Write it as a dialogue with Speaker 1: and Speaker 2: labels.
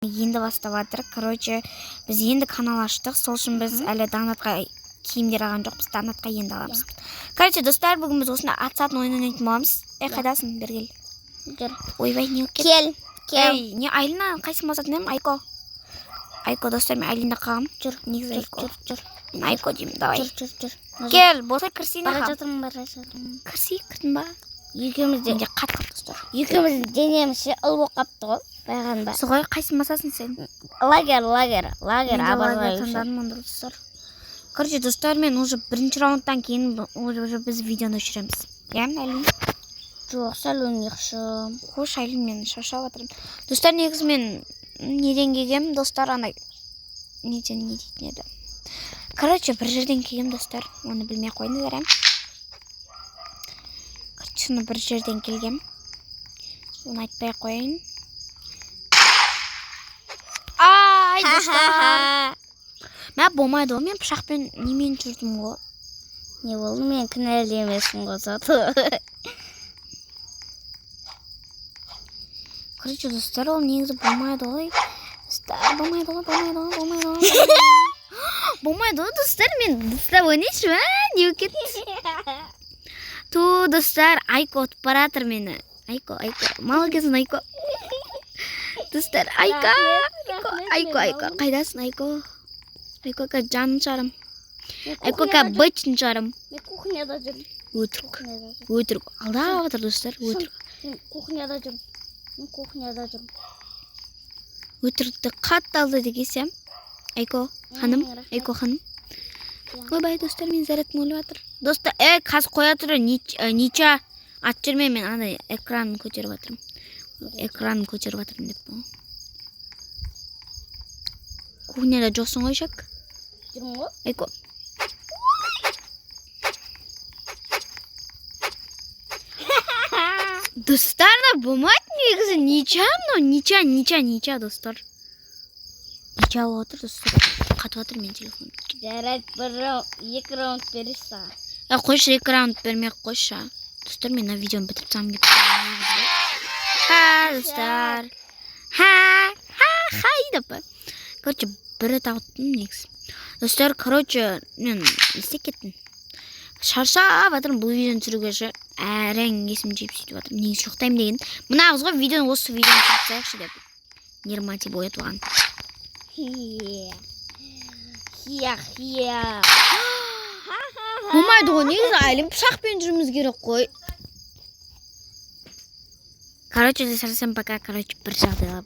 Speaker 1: Енді бастап жатыр. Короче, біз енді канал аштық. Сол үшін біз әлі донатқа киімдер алған жоқпыз. Донатқа енді аламыз. Короче, достар, бүгін біз осында ат сатын ойын ойнайтын боламыз. Қайдасың, бері кел. Ойбай, не
Speaker 2: кел.
Speaker 1: Ей, не Айлина, қайсың басатын едім? Айко, достар, мен Айлина қалам. Жүр, негізі Айко.
Speaker 2: Жүр.
Speaker 1: Мен Айко деймін, давай.
Speaker 2: Жүр.
Speaker 1: Кел, болса кірсейін
Speaker 2: Бара
Speaker 1: ақам.
Speaker 2: жатырмын.
Speaker 1: Кірсейік, кірдің ба?
Speaker 2: Екеумізде
Speaker 1: Менде қат достар.
Speaker 2: екеуміздің денемізше ыл болып қапты ғой. Байған ба.
Speaker 1: Соғай, қайсың басасың сен?
Speaker 2: Лагер.
Speaker 1: Лагер таңдадым онда достар. Короче, достар, мен уже бірінші раундтан кейін уже біз видеоны өшіреміз. Яғын, Айлин?
Speaker 2: Жоқ, сәл өңекшім.
Speaker 1: Қош, Айлин, мен шаршап жатырмын. Достар, негізі мен неден келгем, достар, андай не дейтін еді. Короче, бір жерден келгем, достар. Оны білмей қойыңыздар, Короче, соны бір жерден келгем. Оны айтпай қойын. Ай, достар! Мә болмайды ғой, мен пышақпен немен жүрдім ғой.
Speaker 2: Не болды, мен кінәлі емеспін ғой заты.
Speaker 1: Короче, достар, ол негізі болмайды ғой. Болмайды ғой. Болмайды ғой, достар, мен дұрыстап ойнайшы, не болып кетті? Ту, достар, Айко ұтып баратыр мені. Айко, молодецсің, Айко. Достар, Айко, қайдасың, Айко? Айко, жанын шығарым. Айко, бычын шығарым.
Speaker 2: Мен кухняда жүрмін.
Speaker 1: Өтірік. Алдап жатыр, достар, өтірік.
Speaker 2: Мен кухняда жүрмін.
Speaker 1: Өтірікті қатты алды дегесем. Айко ханым. Ойбай, достар, мен зарядтың өліп жатыр. Достар, қазір қоя тұры, нича ат жүрмей, мен андай экранын көтеріп жатырмын. Деп бұл. Кухняда жоқсың ғой, Шак?
Speaker 2: Жүрмін ғой.
Speaker 1: Айко. Достар, болмайды негізі. Нича, достар. Нича отыр, достар. Қатып отыр мен телефон.
Speaker 2: Жарайды, екі раунд беріш саған.
Speaker 1: Қойшы, 2 раунд бермек қойшы. Достар, мен видеоны бітіріп сам кетті. Достар. Хайдапы. Короче, бірі тағыттым негіз. Достар, мен істеп кеттім. Шаршап жатырмын бұл видеоны түсіруге ше. Әрең есім жеп сөйтіп жатырмын. Негіз жоқтаймын деген. Мына қызға осы видеоны түсірсайықшы деп. Нерматив ойып оған. Болмайды ғой, негізі Айлин пышақпен жүрміз керек қой. Короче, всем пока. Бір жағдайлар